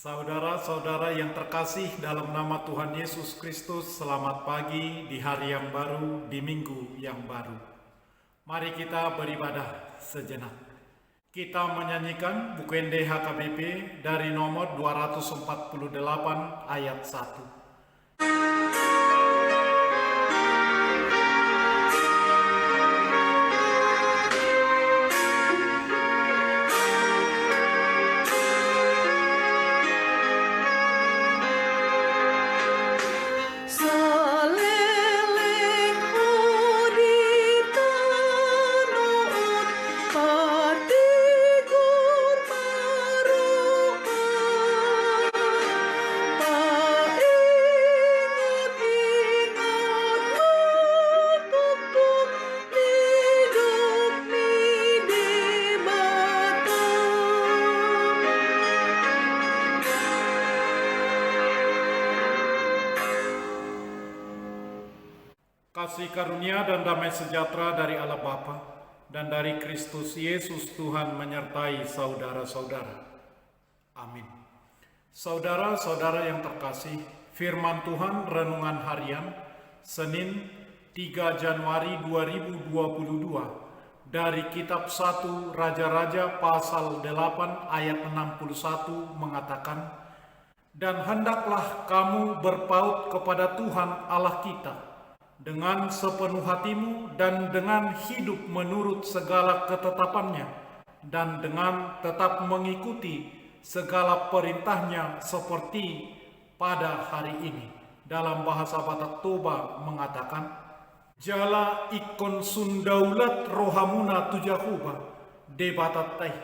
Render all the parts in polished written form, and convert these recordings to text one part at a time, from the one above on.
Saudara-saudara yang terkasih dalam nama Tuhan Yesus Kristus, selamat pagi di hari yang baru, di minggu yang baru. Mari kita beribadah sejenak. Kita menyanyikan buku HKBP dari nomor 248 ayat 1. Kasih karunia dan damai sejahtera dari Allah Bapa dan dari Kristus Yesus Tuhan menyertai saudara-saudara. Amin. Saudara-saudara yang terkasih, firman Tuhan renungan harian Senin 3 Januari 2022 dari kitab 1 Raja-Raja pasal 8 ayat 61 mengatakan, "Dan hendaklah kamu berpaut kepada Tuhan Allah kita dengan sepenuh hatimu dan dengan hidup menurut segala ketetapannya dan dengan tetap mengikuti segala perintahnya seperti pada hari ini." Dalam bahasa Batak Toba mengatakan, "Jala ikon sundaulat rohamuna tujahuba debatat teh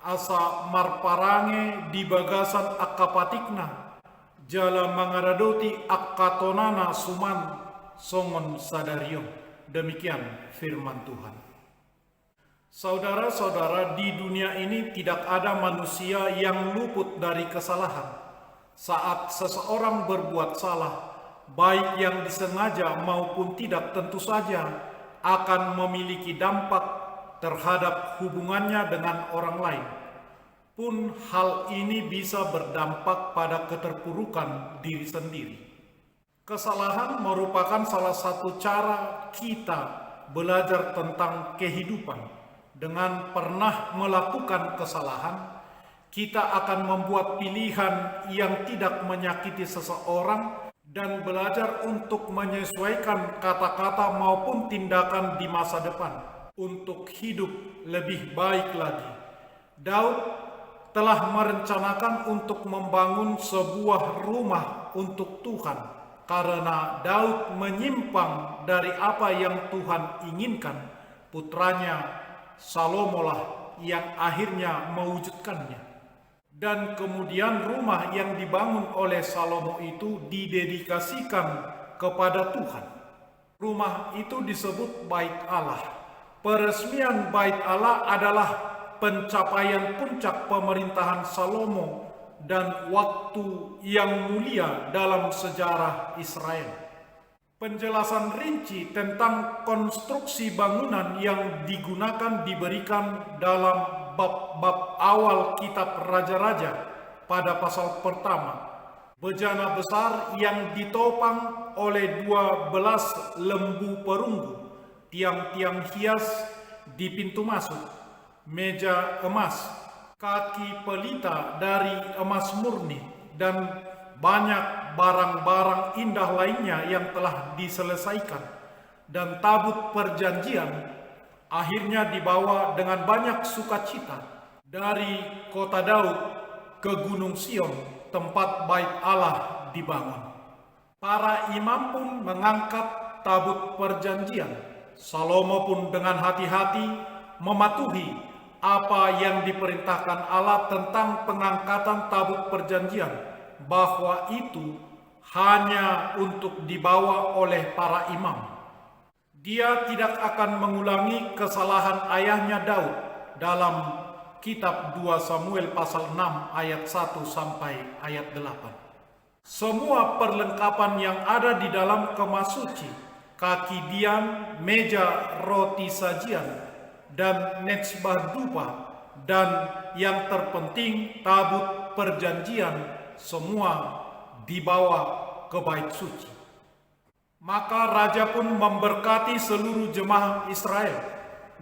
asa marparange di bagasan akapatikna jala mangaradoti akatonana suman songon sadario." Demikian firman Tuhan. Saudara-saudara, di dunia ini tidak ada manusia yang luput dari kesalahan. Saat seseorang berbuat salah, baik yang disengaja maupun tidak, tentu saja akan memiliki dampak terhadap hubungannya dengan orang lain. Pun hal ini bisa berdampak pada keterpurukan diri sendiri. Kesalahan merupakan salah satu cara kita belajar tentang kehidupan. Dengan pernah melakukan kesalahan, kita akan membuat pilihan yang tidak menyakiti seseorang dan belajar untuk menyesuaikan kata-kata maupun tindakan di masa depan untuk hidup lebih baik lagi. Daud telah merencanakan untuk membangun sebuah rumah untuk Tuhan. Karena Daud menyimpang dari apa yang Tuhan inginkan, putranya Salomo lah yang akhirnya mewujudkannya. Dan kemudian rumah yang dibangun oleh Salomo itu didedikasikan kepada Tuhan. Rumah itu disebut Bait Allah. Peresmian Bait Allah adalah pencapaian puncak pemerintahan Salomo dan waktu yang mulia dalam sejarah Israel. Penjelasan rinci tentang konstruksi bangunan yang digunakan diberikan dalam bab-bab awal kitab Raja-Raja pada pasal pertama. Bejana besar yang ditopang oleh 12 lembu perunggu, tiang-tiang hias di pintu masuk, meja emas, kaki pelita dari emas murni, dan banyak barang-barang indah lainnya yang telah diselesaikan. Dan tabut perjanjian akhirnya dibawa dengan banyak sukacita dari kota Daud ke Gunung Sion, tempat Bait Allah dibangun. Para imam pun mengangkat tabut perjanjian. Salomo pun dengan hati-hati mematuhi apa yang diperintahkan Allah tentang pengangkatan tabut perjanjian, bahwa itu hanya untuk dibawa oleh para imam. Dia tidak akan mengulangi kesalahan ayahnya Daud dalam kitab 2 Samuel pasal 6 ayat 1 sampai ayat 8. Semua perlengkapan yang ada di dalam kemah suci, kaki dian, meja roti sajian, dan netsbah dupa, dan yang terpenting tabut perjanjian semua dibawa ke bait suci. Maka raja pun memberkati seluruh jemaah Israel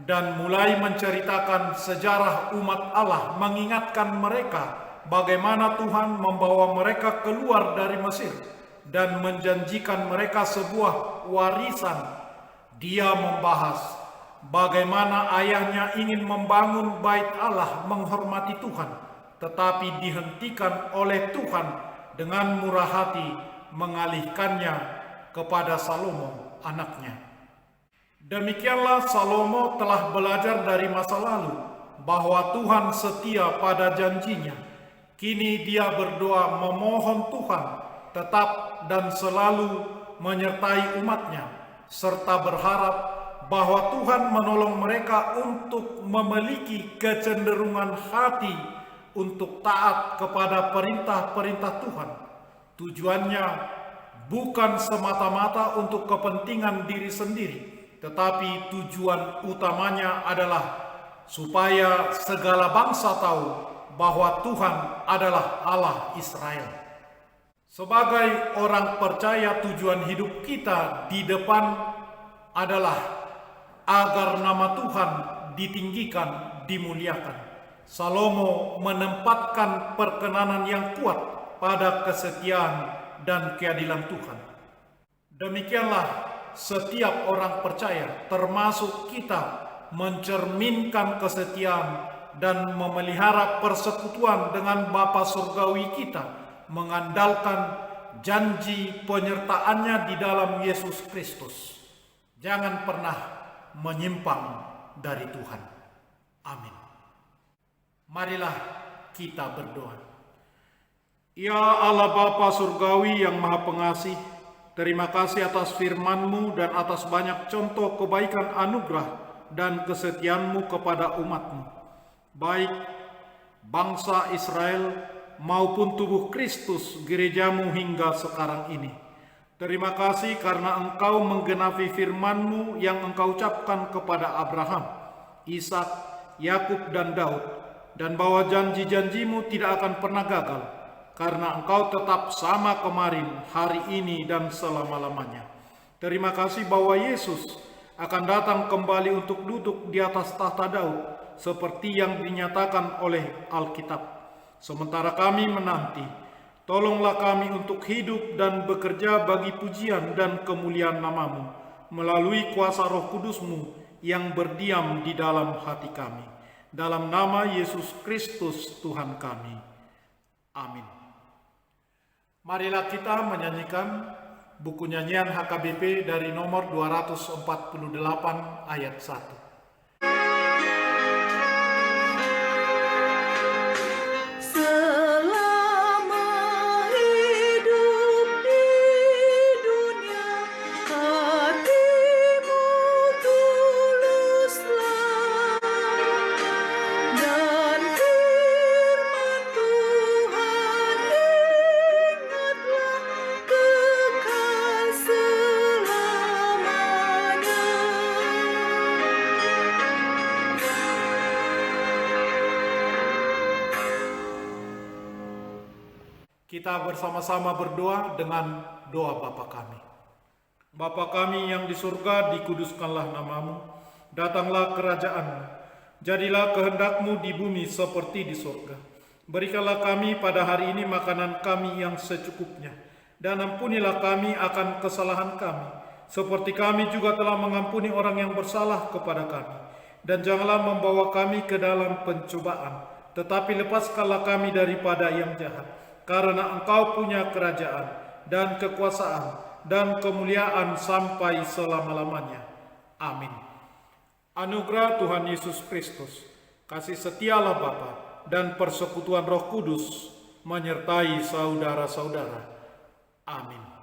dan mulai menceritakan sejarah umat Allah, mengingatkan mereka bagaimana Tuhan membawa mereka keluar dari Mesir dan menjanjikan mereka sebuah warisan. Dia membahas bagaimana ayahnya ingin membangun bait Allah, menghormati Tuhan, tetapi dihentikan oleh Tuhan dengan murah hati mengalihkannya kepada Salomo anaknya. Demikianlah Salomo telah belajar dari masa lalu bahwa Tuhan setia pada janjinya. Kini dia berdoa memohon Tuhan tetap dan selalu menyertai umatnya, serta berharap bahwa Tuhan menolong mereka untuk memiliki kecenderungan hati untuk taat kepada perintah-perintah Tuhan. Tujuannya bukan semata-mata untuk kepentingan diri sendiri, tetapi tujuan utamanya adalah supaya segala bangsa tahu bahwa Tuhan adalah Allah Israel. Sebagai orang percaya, tujuan hidup kita di depan adalah agar nama Tuhan ditinggikan, dimuliakan. Salomo menempatkan perkenanan yang kuat pada kesetiaan dan keadilan Tuhan. Demikianlah setiap orang percaya, termasuk kita, mencerminkan kesetiaan dan memelihara persekutuan dengan Bapa Surgawi kita, mengandalkan janji penyertaannya di dalam Yesus Kristus. Jangan pernah menyimpang dari Tuhan. Amin. Marilah kita berdoa. Ya Allah Bapa Surgawi yang Maha Pengasih, terima kasih atas firman-Mu dan atas banyak contoh kebaikan anugerah dan kesetiaan-Mu kepada umat-Mu, baik bangsa Israel maupun tubuh Kristus, gereja-Mu hingga sekarang ini. Terima kasih karena Engkau menggenapi firman-Mu yang Engkau ucapkan kepada Abraham, Ishak, Yakub dan Daud, dan bahwa janji-janji-Mu tidak akan pernah gagal, karena Engkau tetap sama kemarin, hari ini, dan selama-lamanya. Terima kasih bahwa Yesus akan datang kembali untuk duduk di atas tahta Daud, seperti yang dinyatakan oleh Alkitab. Sementara kami menanti, tolonglah kami untuk hidup dan bekerja bagi pujian dan kemuliaan nama-Mu, melalui kuasa Roh Kudus-Mu yang berdiam di dalam hati kami. Dalam nama Yesus Kristus Tuhan kami. Amin. Marilah kita menyanyikan buku nyanyian HKBP dari nomor 248 ayat 1. Kita bersama-sama berdoa dengan doa Bapa kami. Bapa kami yang di surga, dikuduskanlah nama-Mu, datanglah kerajaan-Mu, jadilah kehendak-Mu di bumi seperti di surga. Berikanlah kami pada hari ini makanan kami yang secukupnya, dan ampunilah kami akan kesalahan kami, seperti kami juga telah mengampuni orang yang bersalah kepada kami. Dan janganlah membawa kami ke dalam pencobaan, tetapi lepaskanlah kami daripada yang jahat. Karena Engkau punya kerajaan dan kekuasaan dan kemuliaan sampai selama-lamanya. Amin. Anugerah Tuhan Yesus Kristus, kasih setia Allah Bapa, dan persekutuan Roh Kudus menyertai saudara-saudara. Amin.